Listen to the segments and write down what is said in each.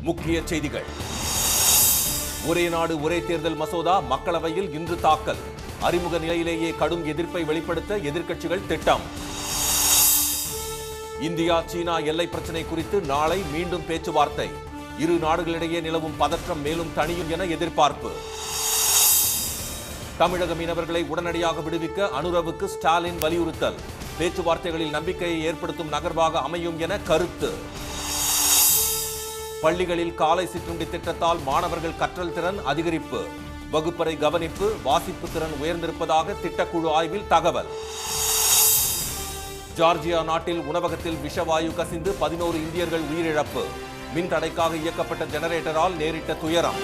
முக்கிய செய்திகள். ஒரே நாடு ஒரே தேர்தல் மசோதா மக்களவையில் இன்று தாக்கல். அறிமுக நிலையிலேயே கடும் எதிர்ப்பை வெளிப்படுத்த எதிர்க்கட்சிகள் திட்டம். இந்தியா சீனா எல்லை பிரச்சினை குறித்து நாளை மீண்டும் பேச்சுவார்த்தை. இரு நாடுகளிடையே நிலவும் பதற்றம் மேலும் தணியும் என எதிர்பார்ப்பு. தமிழக மீனவர்களை உடனடியாக விடுவிக்க அனுரவுக்கு ஸ்டாலின் வலியுறுத்தல். பேச்சுவார்த்தைகளில் நம்பிக்கையை ஏற்படுத்தும் நகர்வாக அமையும் என கருத்து. பள்ளிகளில் காலை சிற்றுண்டி திட்டத்தால் மாணவர்கள் கற்றல் திறன் அதிகரிப்பு. வகுப்பறை கவனிப்பு, வாசிப்பு திறன் உயர்ந்திருப்பதாக திட்டக்குழு ஆய்வில் தகவல். ஜார்ஜியா நாட்டில் உணவகத்தில் விஷவாயு கசிந்து 11 இந்தியர்கள் உயிரிழப்பு. மின் தடைக்காக இயக்கப்பட்ட ஜெனரேட்டரால் நேரிட்ட துயரம்.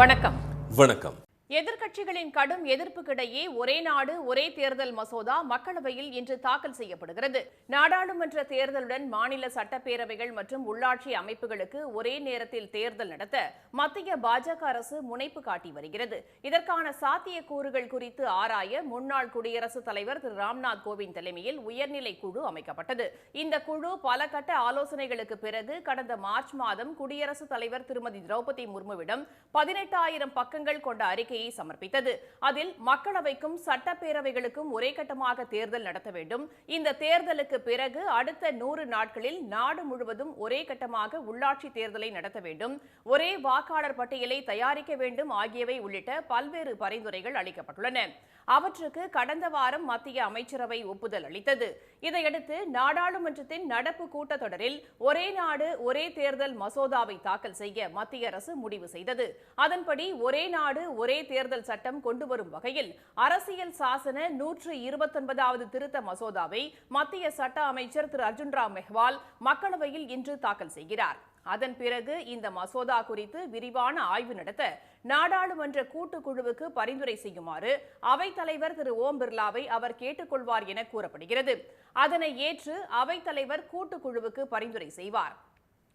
வணக்கம். வணக்கம். எதிர்க்கட்சிகளின் கடும் எதிர்ப்புக்கிடையே ஒரே நாடு ஒரே தேர்தல் மசோதா மக்களவையில் இன்று தாக்கல் செய்யப்படுகிறது. நாடாளுமன்ற தேர்தலுடன் மாநில சட்டப்பேரவைகள் மற்றும் உள்ளாட்சி அமைப்புகளுக்கு ஒரே நேரத்தில் தேர்தல் நடத்த மத்திய பாஜக அரசு முனைப்பு காட்டி வருகிறது. இதற்கான சாத்தியக்கூறுகள் குறித்து ஆராய முன்னாள் குடியரசுத் தலைவர் திரு ராம்நாத் கோவிந்த் தலைமையில் உயர்நிலை குழு அமைக்கப்பட்டது. இந்த குழு பல கட்ட ஆலோசனைகளுக்கு பிறகு கடந்த மார்ச் மாதம் குடியரசுத் தலைவர் திருமதி திரௌபதி முர்முவிடம் 18,000 பக்கங்கள் கொண்ட அறிக்கை சமர்ப்பித்தது. அதில் மக்களவைக்கும் சட்டப்பேரவைகளுக்கும் ஒரே கட்டமாக தேர்தல் நடத்த வேண்டும். இந்த தேர்தலுக்கு பிறகு அடுத்த 100 நாட்களில் நாடு முழுவதும் ஒரே கட்டமாக உள்ளாட்சி தேர்தலை நடத்த வேண்டும், ஒரே வாக்காளர் பட்டியலை தயாரிக்க வேண்டும் ஆகியவை உள்ளிட்ட பல்வேறு பரிந்துரைகள் அளிக்கப்பட்டுள்ளன. அவற்றுக்கு கடந்த வாரம் மத்திய அமைச்சரவை ஒப்புதல் அளித்தது. இதையடுத்து நாடாளுமன்றத்தின் நடப்பு கூட்டத்தொடரில் ஒரே நாடு ஒரே தேர்தல் மசோதாவை தாக்கல் செய்ய மத்திய அரசு முடிவு செய்தது. அதன்படி ஒரே நாடு ஒரே தேர்தல் சட்டம் கொண்டுவரும் வகையில் அரசியல் சாசன 129வது திருத்த மசோதாவை மத்திய சட்ட அமைச்சர் திரு அர்ஜுன் ராம் மெஹ்வால் மக்களவையில் இன்று தாக்கல் செய்கிறார். அதன் பிறகு இந்த மசோதா குறித்து விரிவான ஆய்வு நடத்த நாடாளுமன்ற கூட்டுக்குழுவுக்கு பரிந்துரை செய்யுமாறு அவைத்தலைவர் திரு ஓம் பிர்லாவை அவர் கேட்டுக்கொள்வார் என கூறப்படுகிறது. அதனை ஏற்று அவைத்தலைவர் கூட்டுக்குழுவுக்கு பரிந்துரை செய்வார்.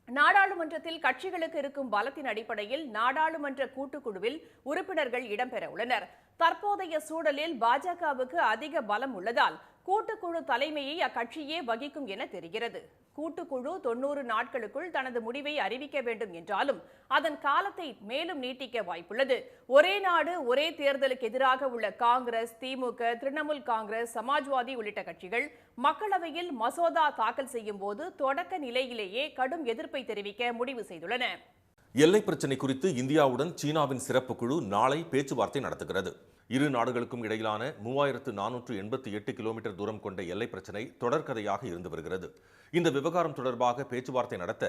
நாடாளுமன்றத்தில் கட்சிகளுக்கு இருக்கும் பலத்தின் அடிப்படையில் நாடாளுமன்ற கூட்டுக்குழுவில் உறுப்பினர்கள் இடம்பெற உள்ளனர். தற்போதைய சூழலில் பாஜகவுக்கு அதிக பலம் உள்ளதால் கூட்டுக்குழு தலைமையை அக்கட்சியே வகிக்கும் என தெரிகிறது. கூட்டுக்குழு 90 நாட்களுக்குள் தனது முடிவை அறிவிக்க வேண்டும் என்றாலும் அதன் காலத்தை மேலும் நீட்டிக்க வாய்ப்புள்ளது. ஒரே நாடு ஒரே தேர்தலுக்கு எதிராக உள்ள காங்கிரஸ், திமுக, திரிணாமுல் காங்கிரஸ், சமாஜ்வாதி உள்ளிட்ட கட்சிகள் மக்களவையில் மசோதா தாக்கல் செய்யும் போது தொடக்க நிலையிலேயே கடும் எதிர்ப்பை தெரிவிக்க முடிவு செய்துள்ளன. எல்லை பிரச்சினை குறித்து இந்தியாவுடன் சீனாவின் சிறப்பு குழு நாளை பேச்சுவார்த்தை நடத்துகிறது. இரு நாடுகளுக்கும் இடையிலான 3488 கிலோமீட்டர் தூரம் கொண்ட எல்லை பிரச்சினை தொடர்கதையாக இருந்து வருகிறது. இந்த விவகாரம் தொடர்பாக பேச்சுவார்த்தை நடத்த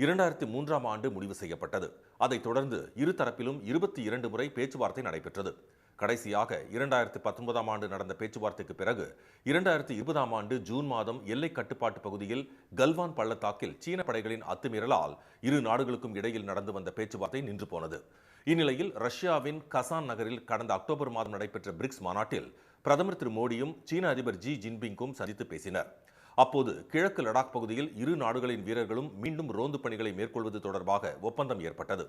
2003ஆம் ஆண்டு முடிவு செய்யப்பட்டது. அதைத் தொடர்ந்து இரு தரப்பிலும் 22 முறை பேச்சுவார்த்தை நடைபெற்றது. கடைசியாக 2019ஆம் ஆண்டு நடந்த பேச்சுவார்த்தைக்கு பிறகு 2020ஆம் ஆண்டு ஜூன் மாதம் எல்லை கட்டுப்பாட்டு பகுதியில் கல்வான் பள்ளத்தாக்கில் சீன படைகளின் அத்துமீறலால் இரு நாடுகளுக்கும் இடையில் நடந்து வந்த பேச்சுவார்த்தை நின்று போனது. இந்நிலையில் ரஷ்யாவின் கசான் நகரில் கடந்த அக்டோபர் மாதம் நடைபெற்ற பிரிக்ஸ் மாநாட்டில் பிரதமர் திரு மோடியும் சீன அதிபர் ஜி ஜின்பிங்கும் சந்தித்து பேசினர். அப்போது கிழக்கு லடாக் பகுதியில் இரு நாடுகளின் வீரர்களும் மீண்டும் ரோந்து பணிகளை மேற்கொள்வது தொடர்பாக ஒப்பந்தம் ஏற்பட்டது.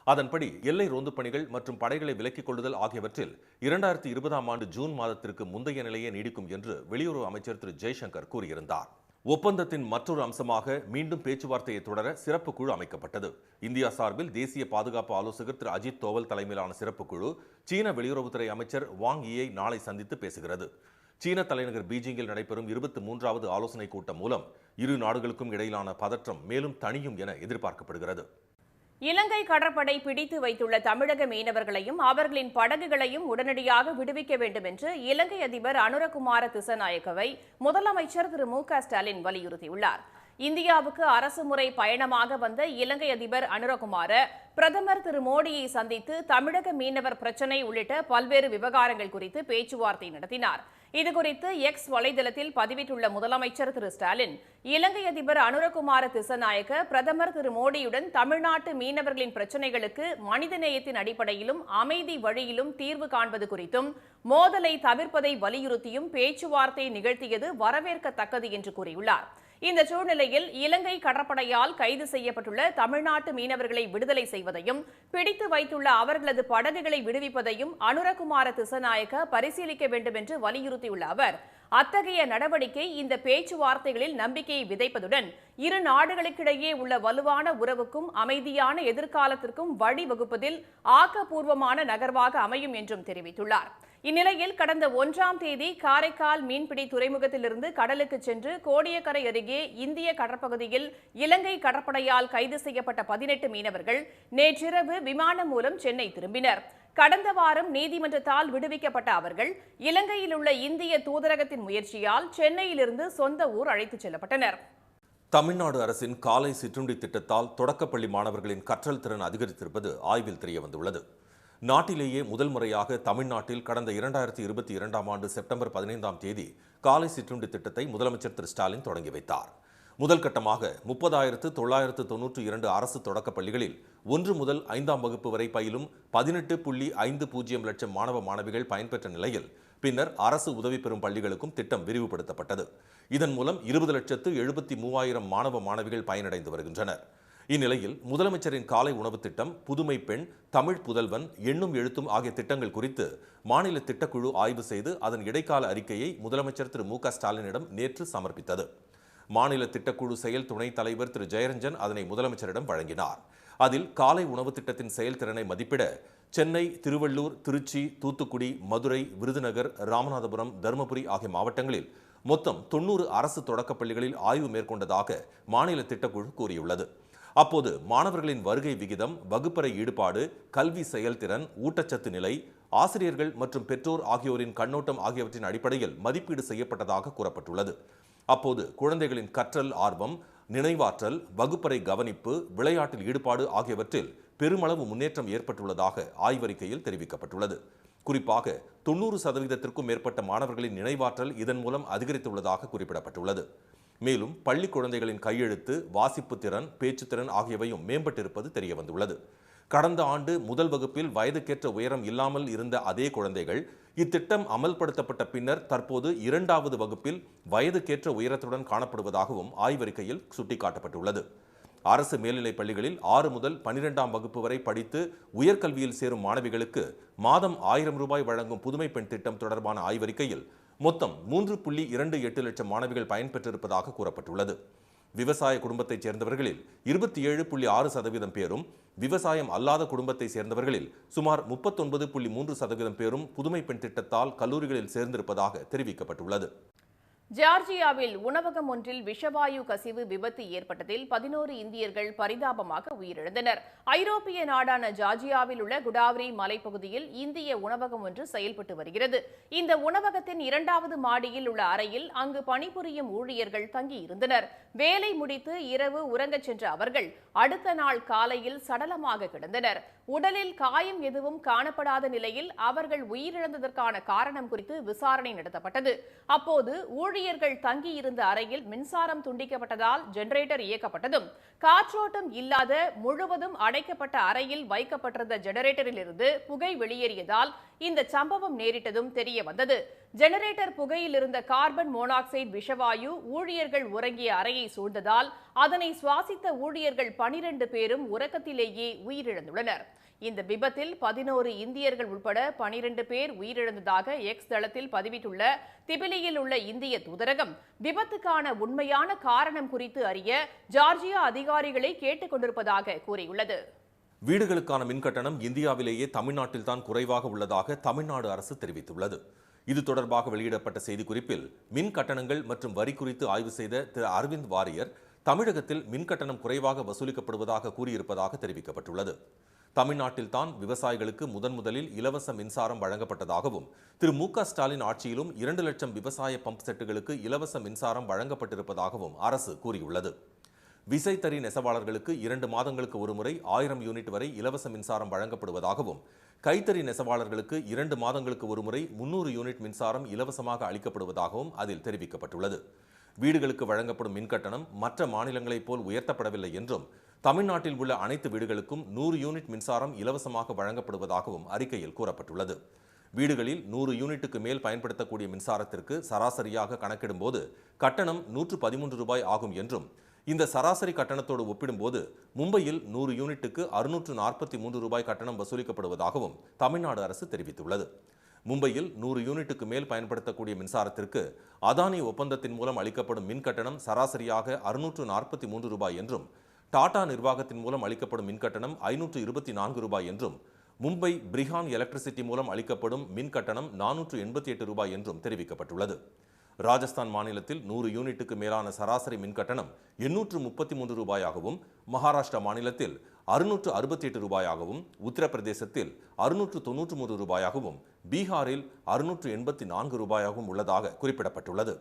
அதன்படி எல்லை ரோந்து பணிகள் மற்றும் படைகளை விலக்கிக் கொள்ளுதல் ஆகியவற்றில் 2020ஆம் ஆண்டு ஜூன் மாதத்திற்கு முந்தைய நிலையே நீடிக்கும் என்று வெளியுறவு அமைச்சர் திரு ஜெய்சங்கர் கூறியிருந்தார். ஒப்பந்தத்தின் மற்றொரு அம்சமாக மீண்டும் பேச்சுவார்த்தையை தொடர சிறப்பு குழு அமைக்கப்பட்டது. இந்தியா சார்பில் தேசிய பாதுகாப்பு ஆலோசகர் திரு அஜித் தோவல் தலைமையிலான சிறப்பு குழு சீன வெளியுறவுத்துறை அமைச்சர் வாங் யியை நாளை சந்தித்து பேசுகிறது. சீன தலைநகர் பீஜிங்கில் நடைபெறும் 23வது ஆலோசனை கூட்டம் மூலம் இரு நாடுகளுக்கும் இடையிலான பதற்றம் மேலும் தணியும் என எதிர்பார்க்கப்படுகிறது. இலங்கை கடற்படை பிடித்து வைத்துள்ள தமிழக மீனவர்களையும் அவர்களின் படகுகளையும் உடனடியாக விடுவிக்க வேண்டும் என்று இலங்கை அதிபர் அனுரகுமார திசநாயக்கவை முதலமைச்சர் திரு மு.க. ஸ்டாலின் வலியுறுத்தியுள்ளார். இந்தியாவுக்கு அரசுமுறை பயணமாக வந்த இலங்கை அதிபர் அனுரகுமார பிரதமர் திரு மோடியை சந்தித்து தமிழக மீனவர் பிரச்சினை உள்ளிட்ட பல்வேறு விவகாரங்கள் குறித்து பேச்சுவார்த்தை நடத்தினார். இதுகுறித்து எக்ஸ் வலைதளத்தில் பதிவிட்டுள்ள முதலமைச்சர் திரு ஸ்டாலின், இலங்கை அதிபர் அனுரகுமார திசநாயக்க பிரதமர் திரு மோடியுடன் தமிழ்நாட்டு மீனவர்களின் பிரச்சினைகளுக்கு மனிதநேயத்தின் அடிப்படையிலும் அமைதி வழியிலும் தீர்வு காண்பது குறித்தும் மோதலை தவிர்ப்பதை வலியுறுத்தியும் பேச்சுவார்த்தை நிகழ்த்தியது வரவேற்கத்தக்கது என்று கூறியுள்ளார். இந்த சூழ்நிலையில் இலங்கை கடற்படையால் கைது செய்யப்பட்டுள்ள தமிழ்நாட்டு மீனவர்களை விடுதலை செய்வதையும் பிடித்து வைத்துள்ள அவர்களது படகுகளை விடுவிப்பதையும் அனுரகுமார திசாநாயக்க பரிசீலிக்க வேண்டும் என்று வலியுறுத்தியுள்ள அவர், அத்தகைய நடவடிக்கை இந்த பேச்சுவார்த்தைகளில் நம்பிக்கையை விதைப்பதுடன் இரு நாடுகளுக்கிடையே உள்ள வலுவான உறவுக்கும் அமைதியான எதிர்காலத்திற்கும் வழிவகுப்பதில் ஆக்கப்பூர்வமான நகர்வாக அமையும் என்றும் தெரிவித்துள்ளார். இந்நிலையில் கடந்த 1ஆம் தேதி காரைக்கால் மீன்பிடி துறைமுகத்திலிருந்து கடலுக்கு சென்று கோடியக்கரை அருகே இந்திய கடற்பகுதியில் இலங்கை கடற்படையால் கைது செய்யப்பட்ட 18 மீனவர்கள் நேற்றிரவு விமானம் மூலம் சென்னை திரும்பினர். கடந்த வாரம் நீதிமன்றத்தால் விடுவிக்கப்பட்ட அவர்கள் இலங்கையில் உள்ள இந்திய தூதரகத்தின் முயற்சியால் சென்னையிலிருந்து சொந்த ஊர் அழைத்துச் செல்லப்பட்டனர். தமிழ்நாடு அரசின் காலை சிற்றுண்டி திட்டத்தால் தொடக்கப்பள்ளி மாணவர்களின் கற்றல் திறன் அதிகரித்திருப்பது ஆய்வில் தெரியவந்துள்ளது. நாட்டிலேயே முதல் முறையாக தமிழ்நாட்டில் கடந்த 2022ஆம் ஆண்டு செப்டம்பர் 15ஆம் தேதி காலை சிற்றுண்டி திட்டத்தை முதலமைச்சர் திரு ஸ்டாலின் தொடங்கி வைத்தார். முதல் கட்டமாக 30,992 அரசு தொடக்கப் பள்ளிகளில் 1 முதல் 5ஆம் வகுப்பு வரை பயிலும் 18.50 லட்சம் மாணவ மாணவிகள் பயன்பெற்ற நிலையில் பின்னர் அரசு உதவி பெறும் பள்ளிகளுக்கும் திட்டம் விரிவுபடுத்தப்பட்டது. இதன் மூலம் 20,73,000 மாணவ மாணவிகள் பயனடைந்து வருகின்றனர். இந்நிலையில் முதலமைச்சரின் காலை உணவு திட்டம், புதுமை பெண், தமிழ் புதல்வன், எண்ணும் எழுத்தும் ஆகிய திட்டங்கள் குறித்து மாநில திட்டக்குழு ஆய்வு செய்து அதன் இடைக்கால அறிக்கையை முதலமைச்சர் திரு மு க ஸ்டாலினிடம் நேற்று சமர்ப்பித்தது. மாநில திட்டக்குழு செயல் துணைத் தலைவர் திரு ஜெயரஞ்சன் அதனை முதலமைச்சரிடம் வழங்கினார். அதில் காலை உணவு திட்டத்தின் செயல்திறனை மதிப்பிட சென்னை, திருவள்ளூர், திருச்சி, தூத்துக்குடி, மதுரை, விருதுநகர், ராமநாதபுரம், தருமபுரி ஆகிய மாவட்டங்களில் மொத்தம் 90 அரசு தொடக்கப் பள்ளிகளில் ஆய்வு மேற்கொண்டதாக மாநில திட்டக்குழு கூறியுள்ளது. அப்போது மாணவர்களின் வருகை விகிதம், வகுப்பறை ஈடுபாடு, கல்வி செயல்திறன், ஊட்டச்சத்து நிலை, ஆசிரியர்கள் மற்றும் பெற்றோர் ஆகியோரின் கண்ணோட்டம் ஆகியவற்றின் அடிப்படையில் மதிப்பீடு செய்யப்பட்டதாக கூறப்பட்டுள்ளது. அப்போது குழந்தைகளின் கற்றல் ஆர்வம், நினைவாற்றல், வகுப்பறை கவனிப்பு, விளையாட்டில் ஈடுபாடு ஆகியவற்றில் பெருமளவு முன்னேற்றம் ஏற்பட்டுள்ளதாக ஆய்வறிக்கையில் தெரிவிக்கப்பட்டுள்ளது. குறிப்பாக 90%த்திற்கும் மேற்பட்ட மாணவர்களின் நினைவாற்றல் இதன் மூலம் அதிகரித்துள்ளதாக குறிப்பிடப்பட்டுள்ளது. மேலும் பள்ளி குழந்தைகளின் கையெழுத்து, வாசிப்பு திறன், பேச்சுத்திறன் ஆகியவையும் மேம்பட்டிருப்பது தெரியவந்துள்ளது. கடந்த ஆண்டு முதல் வகுப்பில் வயதுக்கேற்ற உயரம் இல்லாமல் இருந்த அதே குழந்தைகள் இத்திட்டம் அமல்படுத்தப்பட்ட பின்னர் தற்போது 2வது வகுப்பில் வயதுக்கேற்ற உயரத்துடன் காணப்படுவதாகவும் ஆய்வறிக்கையில் சுட்டிக்காட்டப்பட்டுள்ளது. அரசு மேல்நிலைப் பள்ளிகளில் 6 முதல் 12ஆம் வகுப்பு வரை படித்து உயர்கல்வியில் சேரும் மாணவிகளுக்கு மாதம் 1000 ரூபாய் வழங்கும் புதுமை பெண் திட்டம் தொடர்பான ஆய்வறிக்கையில் மொத்தம் 3.28 லட்சம் மாணவிகள் பயன்பெற்றிருப்பதாக கூறப்பட்டுள்ளது. விவசாய குடும்பத்தைச் சேர்ந்தவர்களில் 27.6% பேரும், விவசாயம் அல்லாத குடும்பத்தை சேர்ந்தவர்களில் சுமார் 39.3% பேரும் புதுமை பெண் திட்டத்தால் கல்லூரிகளில் சேர்ந்திருப்பதாக தெரிவிக்கப்பட்டுள்ளது. ஜார்ஜியாவில் உணவகம் ஒன்றில் விஷவாயு கசிவு விபத்து ஏற்பட்டதில் 11 இந்தியர்கள் பரிதாபமாக உயிரிழந்தனர். ஐரோப்பிய நாடான ஜார்ஜியாவில் உள்ள குடாவரி மலைப்பகுதியில் இந்திய உணவகம் ஒன்று செயல்பட்டு வருகிறது. இந்த உணவகத்தின் 2வது மாடியில் உள்ள அறையில் அங்கு பணிபுரியும் ஊழியர்கள் தங்கியிருந்தனர். வேலை முடித்து இரவு உறங்கச் சென்ற அவர்கள் அடுத்த நாள் காலையில் சடலமாக கிடந்தனர். உடலில் காயம் எதுவும் காணப்படாத நிலையில் அவர்கள் உயிரிழந்ததற்கான காரணம் குறித்து விசாரணை நடத்தப்பட்டது. அப்போது ஊழியர்கள் தங்கியிருந்த அறையில் மின்சாரம் துண்டிக்கப்பட்டதால் ஜெனரேட்டர் இயக்கப்பட்டதும் காற்றோட்டம் இல்லாத முழுவதும் அடைக்கப்பட்ட அறையில் வைக்கப்பட்டிருந்த ஜெனரேட்டரில் இருந்து புகை வெளியேறியதால் இந்த சம்பவம் நேரிட்டதும் தெரிய வந்தது. ஜெனரேட்டர் புகையில் இருந்த கார்பன் மோனாக்சைடு விஷவாயு ஊழியர்கள் உறங்கிய அறையை சூழ்ந்ததால் அதனை சுவாசித்த ஊழியர்கள் 12 பேரும் உறக்கத்திலேயே உயிரிழந்துள்ளனர். இந்த விபத்தில் 11 இந்தியர்கள் உட்பட 12 பேர் உயிரிழந்ததாக எக்ஸ் தளத்தில் பதிவிட்டுள்ள திபிலியில் உள்ள இந்திய தூதரகம் விபத்துக்கான உண்மையான காரணம் குறித்து அறிய ஜார்ஜியா அதிகாரிகளை கேட்டுக் கொண்டிருப்பதாக கூறியுள்ளது. வீடுகளுக்கான மின்கட்டணம் இந்தியாவிலேயே தமிழ்நாட்டில் தான் குறைவாக உள்ளதாக தமிழ்நாடு அரசு தெரிவித்துள்ளது. இது தொடர்பாக வெளியிடப்பட்ட செய்திக்குறிப்பில் மின் கட்டணங்கள் மற்றும் வரி குறித்து ஆய்வு செய்த திரு அரவிந்த் வாரியர் தமிழகத்தில் மின்கட்டணம் குறைவாக வசூலிக்கப்படுவதாக கூறியிருப்பதாக தெரிவிக்கப்பட்டுள்ளது. தமிழ்நாட்டில் தான் விவசாயிகளுக்கு முதலில் இலவச மின்சாரம் வழங்கப்பட்டதாகவும் திரு மு க ஸ்டாலின் ஆட்சியிலும் 2 லட்சம் விவசாய பம்ப் செட்டுகளுக்கு இலவச மின்சாரம் வழங்கப்பட்டிருப்பதாகவும் அரசு கூறியுள்ளது. விசைத்தறி நெசவாளர்களுக்கு 2 மாதங்களுக்கு ஒருமுறை 1000 யூனிட் வரை இலவச மின்சாரம் வழங்கப்படுவதாகவும், கைத்தறி நெசவாளர்களுக்கு 2 மாதங்களுக்கு ஒருமுறை 300 யூனிட் மின்சாரம் இலவசமாக அளிக்கப்படுவதாகவும் அதில் தெரிவிக்கப்பட்டுள்ளது. வீடுகளுக்கு வழங்கப்படும் மின்கட்டணம் மற்ற மாநிலங்களைப் போல் உயர்த்தப்படவில்லை என்றும், தமிழ்நாட்டில் உள்ள அனைத்து வீடுகளுக்கும் 100 யூனிட் மின்சாரம் இலவசமாக வழங்கப்படுவதாகவும் அறிக்கையில் கூறப்பட்டுள்ளது. வீடுகளில் 100 யூனிட்டுக்கு மேல் பயன்படுத்தக்கூடிய மின்சாரத்திற்கு சராசரியாக கணக்கிடும்போது கட்டணம் 113 ரூபாய் ஆகும் என்றும், இந்த சராசரி கட்டணத்தோடு ஒப்பிடும்போது மும்பையில் 100 யூனிட்டுக்கு 643 ரூபாய் கட்டணம் வசூலிக்கப்படுவதாகவும் தமிழ்நாடு அரசு தெரிவித்துள்ளது. மும்பையில் 100 யூனிட்டுக்கு மேல் பயன்படுத்தக்கூடிய மின்சாரத்திற்கு அதானி ஒப்பந்தத்தின் மூலம் அளிக்கப்படும் மின் கட்டணம் சராசரியாக 643 ரூபாய் என்றும், டாடா நிர்வாகத்தின் மூலம் அளிக்கப்படும் மின் கட்டணம் 524 ரூபாய் என்றும், மும்பை பிரிஹான் எலக்ட்ரிசிட்டி மூலம் அளிக்கப்படும் மின் கட்டணம் 488 ரூபாய் என்றும் தெரிவிக்கப்பட்டுள்ளது. ராஜஸ்தான் மாநிலத்தில் 100 யூனிட்டுக்கு மேலான சராசரி மின் கட்டணம் 833 ரூபாயாகவும், மகாராஷ்டிரா மாநிலத்தில் 668 ரூபாயாகவும், உத்தரப்பிரதேசத்தில் 693 ரூபாயாகவும், பீகாரில் 684 ரூபாயாகவும் உள்ளதாக குறிப்பிடப்பட்டுள்ளது.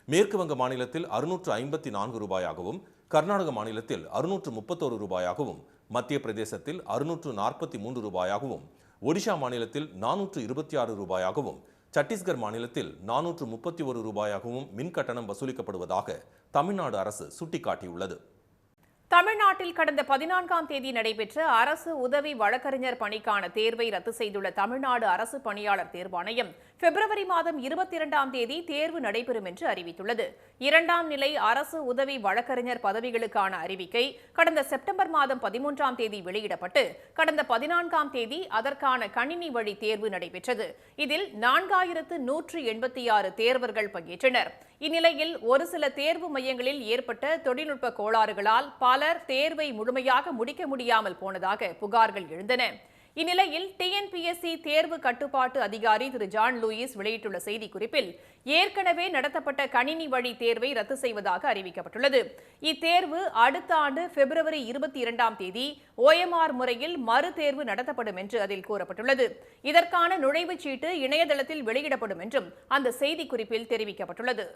மேற்கு வங்க மாநிலத்தில் 654 ரூபாயாகவும், கர்நாடக மாநிலத்தில் 631 ரூபாயாகவும், மத்திய பிரதேசத்தில் 643 ரூபாயாகவும், ஒடிஷா மாநிலத்தில் 426 ரூபாயாகவும், சத்தீஸ்கர் மாநிலத்தில் 431 ரூபாயாகவும் மின் கட்டணம் வசூலிக்கப்படுவதாக தமிழ்நாடு அரசு சுட்டிக்காட்டியுள்ளது. தமிழ்நாட்டில் கடந்த 14ஆம் தேதி நடைபெற்ற அரசு உதவி வழக்கறிஞர் பணிக்கான தேர்வை ரத்து செய்துள்ள தமிழ்நாடு அரசு பணியாளர் தேர்வாணையம் பிப்ரவரி மாதம் 22ஆம் தேதி தேர்வு நடைபெறும் என்று அறிவித்துள்ளது. 2ஆம் நிலை அரசு உதவி வழக்கறிஞர் பதவிகளுக்கான அறிவிக்கை கடந்த செப்டம்பர் மாதம் 13ஆம் தேதி வெளியிடப்பட்டு கடந்த 14ஆம் தேதி அதற்கான கணினி வழி தேர்வு நடைபெற்றது. இதில் 4186 தேர்வர்கள் பங்கேற்றனர். இந்நிலையில் ஒரு சில தேர்வு மையங்களில் ஏற்பட்ட தொழில்நுட்ப கோளாறுகளால் பலர் தேர்வை முழுமையாக முடிக்க முடியாமல் போனதாக புகார்கள் எழுந்தன. இந்நிலையில் டிஎன்பிஎஸ்சி தேர்வு கட்டுப்பாட்டு அதிகாரி திரு ஜான் லூயிஸ் வெளியிட்டுள்ள செய்திக்குறிப்பில் ஏற்கனவே நடத்தப்பட்ட கணினி வழி தேர்வை ரத்து செய்வதாக அறிவிக்கப்பட்டுள்ளது. இத்தேர்வு அடுத்த ஆண்டு பிப்ரவரி 22ஆம் தேதி OMR முறையில் மறுதேர்வு நடத்தப்படும் என்று அதில் கூறப்பட்டுள்ளது. இதற்கான நுழைவுச் சீட்டு இணையதளத்தில் வெளியிடப்படும் என்றும் அந்த செய்திக்குறிப்பில் தெரிவிக்கப்பட்டுள்ளது.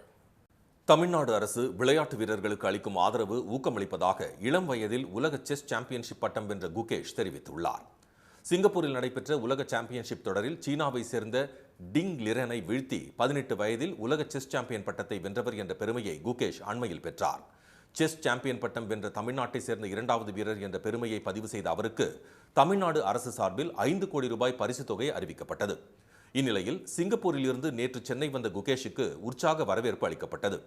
தமிழ்நாடு அரசு விளையாட்டு வீரர்களுக்கு அளிக்கும் ஆதரவு ஊக்கமளிப்பதாக இளம் வயதில் உலக செஸ் சாம்பியன்ஷிப் பட்டம் வென்ற குகேஷ் தெரிவித்துள்ளார். சிங்கப்பூரில் நடைபெற்ற உலக சாம்பியன்ஷிப் தொடரில் சீனாவை சேர்ந்த டிங் லிரனை வீழ்த்தி 18 வயதில் உலக செஸ் சாம்பியன் பட்டத்தை வென்றவர் என்ற பெருமையை குகேஷ் அண்மையில் பெற்றார். செஸ் சாம்பியன் பட்டம் வென்ற தமிழ்நாட்டை சேர்ந்த 2வது வீரர் என்ற பெருமையை பதிவு செய்த அவருக்கு தமிழ்நாடு அரசு சார்பில் 5 கோடி ரூபாய் பரிசுத் தொகை அறிவிக்கப்பட்டது. இந்நிலையில் சிங்கப்பூரில் இருந்து நேற்று சென்னை வந்த குகேஷுக்கு உற்சாக வரவேற்பு அளிக்கப்பட்டது.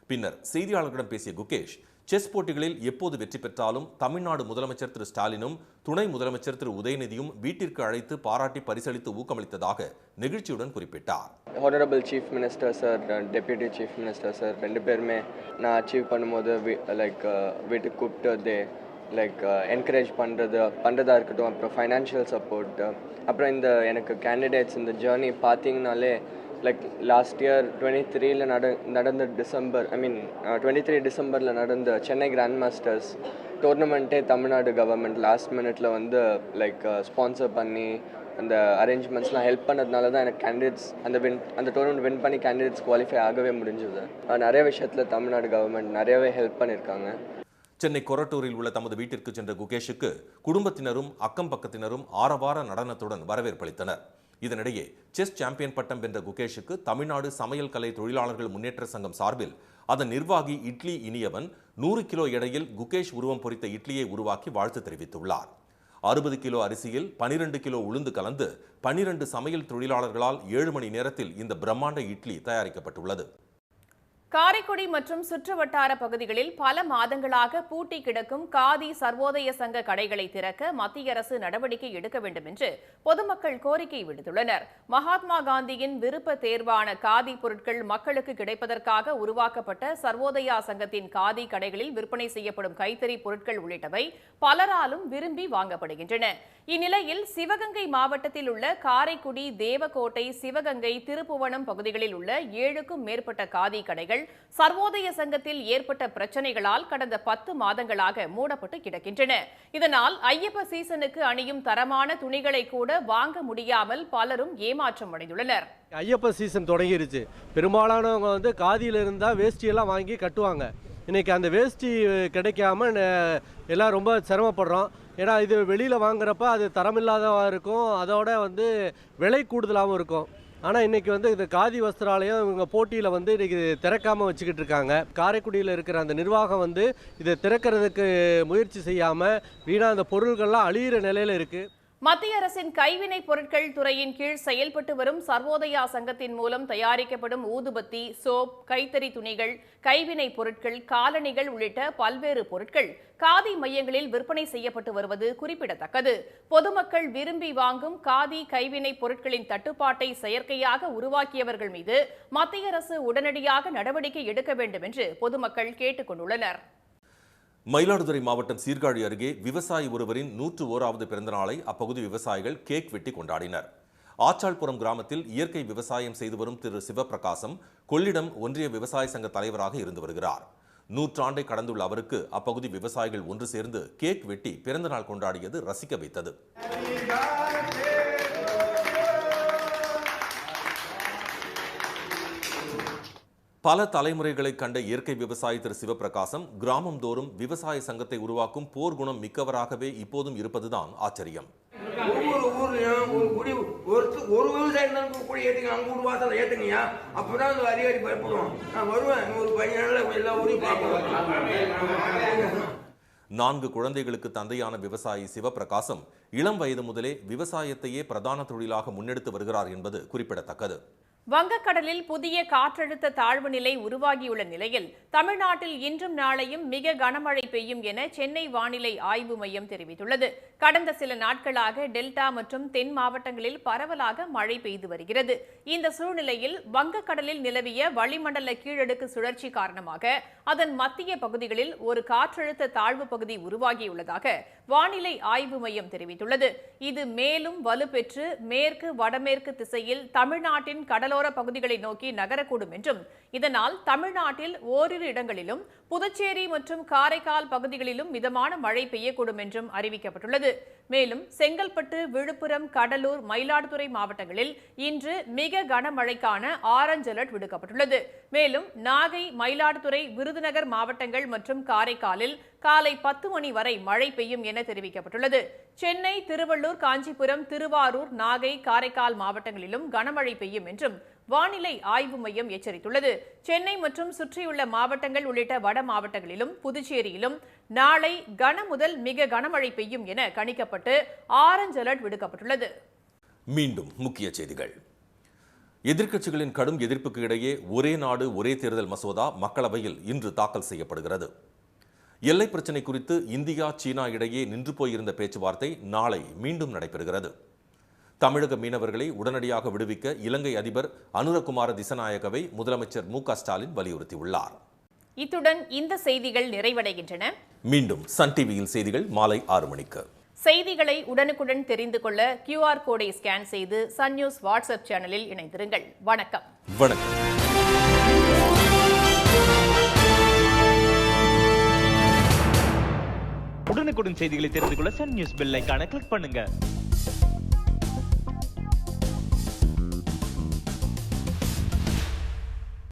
பின்னர் செய்தியாளர்களிடம் பேசிய குகேஷ், செஸ் போட்டிகளில் எப்போது வெற்றி பெற்றாலும் தமிழ்நாடு முதலமைச்சர் திரு ஸ்டாலினும் துணை முதலமைச்சர் திரு உதயநிதியும் வீட்டிற்கு அழைத்து பாராட்டி பரிசளித்து ஊக்கமளித்ததாக நெகிழ்ச்சியுடன் குறிப்பிட்டார். Honourable chief minister sir, deputy chief minister sir 2 பேருமே நான் அச்சீவ் பண்ணும்போது வீட்டுக்கு கூப்பிட்டு என்கரேஜ் பண்ணுறதா இருக்கட்டும், அப்புறம் ஃபைனான்ஷியல் சப்போர்ட், அப்புறம் இந்த எனக்கு கேண்டிடேட்ஸ் இந்த ஜேர்னி பார்த்தீங்கனாலே லாஸ்ட் இயர் 23 நடந்த 23 டிசம்பரில் நடந்த சென்னை கிராண்ட் மாஸ்டர்ஸ் டோர்னமெண்ட்டே தமிழ்நாடு கவர்மெண்ட் லாஸ்ட் மினிட்ல வந்து ஸ்பான்சர் பண்ணி அந்த அரேஞ்ச்மெண்ட்ஸ்லாம் ஹெல்ப் பண்ணதுனால தான் எனக்கு கேண்டிடேட்ஸ் அந்த டோர்னமெண்ட் வின் பண்ணி கேண்டிடேட்ஸ் குவாலிஃபை ஆகவே முடிஞ்சது. நிறைய விஷயத்தில் தமிழ்நாடு கவர்மெண்ட் நிறையவே ஹெல்ப் பண்ணியிருக்காங்க. சென்னை கொரட்டூரில் உள்ள தமது வீட்டிற்கு சென்ற குகேஷுக்கு குடும்பத்தினரும் அக்கம் பக்கத்தினரும் ஆரவார நடனத்துடன் வரவேற்பளித்தனர். இதனிடையே செஸ் சாம்பியன் பட்டம் வென்ற குகேஷுக்கு தமிழ்நாடு சமையல் கலை தொழிலாளர்கள் முன்னேற்ற சங்கம் சார்பில் அதன் நிர்வாகி இட்லி இனியவன் 100 கிலோ எடையில் குகேஷ் உருவம் பொறித்த இட்லியை உருவாக்கி வாழ்த்து தெரிவித்துள்ளார். 60 கிலோ அரிசியில் 12 கிலோ உளுந்து கலந்து 12 சமையல் தொழிலாளர்களால் 7 மணி நேரத்தில் இந்த பிரம்மாண்ட இட்லி தயாரிக்கப்பட்டுள்ளது. காரைக்குடி மற்றும் சுற்றுவட்டார பகுதிகளில் பல மாதங்களாக பூட்டி கிடக்கும் காதி சர்வோதய சங்க கடைகளை திறக்க மத்திய அரசு நடவடிக்கை எடுக்க வேண்டும் என்று பொதுமக்கள் கோரிக்கை விடுத்துள்ளனர். மகாத்மா காந்தியின் விருப்ப தேர்வான காதி பொருட்கள் மக்களுக்கு கிடைப்பதற்காக உருவாக்கப்பட்ட சர்வோதயா சங்கத்தின் காதி கடைகளில் விற்பனை செய்யப்படும் கைத்தறி பொருட்கள் உள்ளிட்டவை பலராலும் விரும்பி வாங்கப்படுகின்றன. இந்நிலையில் சிவகங்கை மாவட்டத்தில் உள்ள காரைக்குடி, தேவக்கோட்டை, சிவகங்கை, திருப்புவனம் பகுதிகளில் உள்ள 7க்கும் மேற்பட்ட காதி கடைகள் சர்வோதய சங்கத்தில் ஏற்பட்ட பிரச்சனைகளால் கடந்த 10 மாதங்களாக மூடப்பட்டு கிடக்கின்றன. இதனால் ஐயப்ப சீசனுக்கு அணியும் தரமான துணிகளை கூட வாங்க முடியாமல் பலரும் ஏமாற்றம் அடைந்துள்ளனர். ஐயப்ப சீசன் தொடங்கிருச்சு. பெரும்பாலானவங்க வந்து காதியில இருந்தா வேஷ்டியெல்லாம் வாங்கி கட்டுவாங்க. இன்னைக்கு அந்த வேஷ்டி கிடைக்காம எல்லாம் ரொம்ப சிரமப்படுறோம். ஏன்னா இது வெளியில் வாங்குறப்ப அது தரமில்லாததாக இருக்கும், அதோட வந்து விலை கூடுதலாகவும் இருக்கும். ஆனால் இன்றைக்கி வந்து இந்த காதி வஸ்திராலயம் இவங்க போட்டியில் வந்து இன்றைக்கி திறக்காமல் வச்சுக்கிட்டு இருக்காங்க. காரைக்குடியில் இருக்கிற அந்த நிர்வாகம் வந்து இதை திறக்கிறதுக்கு முயற்சி செய்யாமல் வீணாக அந்த பொருள்கள்லாம் அழியிற நிலையில் இருக்குது. மத்திய அரசின் கைவினைப் பொருட்கள் துறையின் கீழ் செயல்பட்டு வரும் சர்வோதயா சங்கத்தின் மூலம் தயாரிக்கப்படும் ஊதுபத்தி, சோப், கைத்தறி துணிகள், கைவினைப் பொருட்கள், காலணிகள் உள்ளிட்ட பல்வேறு பொருட்கள் காதி மையங்களில் விற்பனை செய்யப்பட்டு வருவது குறிப்பிடத்தக்கது. பொதுமக்கள் விரும்பி வாங்கும் காதி கைவினைப் பொருட்களின் தட்டுப்பாட்டை செயற்கையாக உருவாக்கியவர்கள் மீது மத்திய அரசு உடனடியாக நடவடிக்கை எடுக்க வேண்டும் என்று பொதுமக்கள் கேட்டுக் கொண்டுள்ளனர். மயிலாடுதுறை மாவட்டம் சீர்காழி அருகே விவசாயி ஒருவரின் 101வது பிறந்த நாளை அப்பகுதி விவசாயிகள் கேக் வெட்டி கொண்டாடினர். ஆச்சாள்புரம் கிராமத்தில் இயற்கை விவசாயம் செய்து வரும் திரு சிவபிரகாசம் கொள்ளிடம் ஒன்றிய விவசாய சங்க தலைவராக இருந்து வருகிறார். 100 ஆண்டை கடந்துள்ள அவருக்கு அப்பகுதி விவசாயிகள் ஒன்று சேர்ந்து கேக் வெட்டி பிறந்த நாள் கொண்டாடியது ரசிக்க வைத்தது. பல தலைமுறைகளை கண்ட இயற்கை விவசாயி திரு சிவபிரகாசம் கிராமம் தோறும் விவசாய சங்கத்தை உருவாக்கும் போர்க்குணம் மிக்கவராகவே இப்போதும் இருப்பதுதான் ஆச்சரியம். ஒவ்வொரு ஊர்லயும் ஒரு விவசாயம் கூட ஏத்துங்க, அங்க ஊர் வாசல ஏத்துங்கய்யா, அப்பதான் அந்த அதிகாரி பயப்படுவோம். நான் வருவேன், ஒரு 10 நாள்ல எல்லா ஊரையும் பார்ப்போம். 4 குழந்தைகளுக்கு தந்தையான விவசாயி சிவபிரகாசம் இளம் வயது முதலே விவசாயத்தையே பிரதான தொழிலாக முன்னெடுத்து வருகிறார் என்பது குறிப்பிடத்தக்கது. வங்கக்கடலில் புதிய காற்றழுத்த தாழ்வு நிலை உருவாகியுள்ள நிலையில் தமிழ்நாட்டில் இன்றும் நாளையும் மிக கனமழை பெய்யும் என சென்னை வானிலை ஆய்வு மையம் தெரிவித்துள்ளது. கடந்த சில நாட்களாக டெல்டா மற்றும் தென் மாவட்டங்களில் பரவலாக மழை பெய்து வருகிறது. இந்த சூழ்நிலையில் வங்கக்கடலில் நிலவிய வளிமண்டல கீழடுக்கு சுழற்சி காரணமாக அதன் மத்திய பகுதிகளில் ஒரு காற்றழுத்த தாழ்வு பகுதி உருவாகியுள்ளதாக வானிலை ஆய்வு மையம் தெரிவித்துள்ளது. இது மேலும் வலுப்பெற்று மேற்கு வடமேற்கு திசையில் தமிழ்நாட்டின் கடலோர பகுதிகளை நோக்கி நகரக்கூடும் என்றும் இதனால் தமிழ்நாட்டில் ஓரிரு இடங்களிலும் புதுச்சேரி மற்றும் காரைக்கால் பகுதிகளிலும் மிதமான மழை பெய்யக்கூடும் என்றும் அறிவிக்கப்பட்டுள்ளது. மேலும் செங்கல்பட்டு, விழுப்புரம், கடலூர், மயிலாடுதுறை மாவட்டங்களில் இன்று மிக கனமழைக்கான ஆரஞ்ச் அலர்ட் விடுக்கப்பட்டுள்ளது. மேலும் நாகை, மயிலாடுதுறை, விருதுநகர் மாவட்டங்கள் மற்றும் காரைக்காலில் காலை 10 மணி வரை மழை பெய்யும் என தெரிவிக்கப்பட்டுள்ளது. சென்னை, திருவள்ளூர், காஞ்சிபுரம், திருவாரூர், நாகை, காரைக்கால் மாவட்டங்களிலும் கனமழை பெய்யும் என்றும் வானிலை ஆய்வு மையம் எச்சரித்துள்ளது. சென்னை மற்றும் சுற்றியுள்ள மாவட்டங்கள் உள்ளிட்ட வட மாவட்டங்களிலும் புதுச்சேரியிலும் நாளை கன முதல் மிக கனமழை பெய்யும் என கணிக்கப்பட்டு ஆரஞ்ச் அலர்ட் விடுக்கப்பட்டுள்ளது. மீண்டும் முக்கிய செய்திகள். எதிர்க்கட்சிகளின் கடும் எதிர்ப்புக்கு இடையே ஒரே நாடு ஒரே தேர்தல் மசோதா மக்களவையில் இன்று தாக்கல் செய்யப்படுகிறது. எல்லை பிரச்சினை குறித்து இந்தியா, சீனா இடையே நின்று போயிருந்த பேச்சுவார்த்தை நாளை மீண்டும் நடைபெறுகிறது. தமிழக மீனவர்களை உடனடியாக விடுவிக்க இலங்கை அதிபர் அனுரகுமார திசநாயகவை முதலமைச்சர் மு.க. ஸ்டாலின் வலியுறுத்தியுள்ளார். இத்துடன் இந்த செய்திகள் நிறைவடைகின்றன. மீண்டும் சன் டிவியில் செய்திகள் மாலை 6 மணிக்கு. செய்திகளை உடனுக்குடன் தெரிந்து கொள்ள QR கோடை ஸ்கேன் செய்து சன் நியூஸ் வாட்ஸ்அப் சேனலில் இணைந்திருங்கள். வணக்கம். வணக்கம். உடனுக்குடன் செய்திகளை தெரிந்து கொள்ள சன் நியூஸ் பெல் ஐகானை கிளிக் பண்ணுங்க.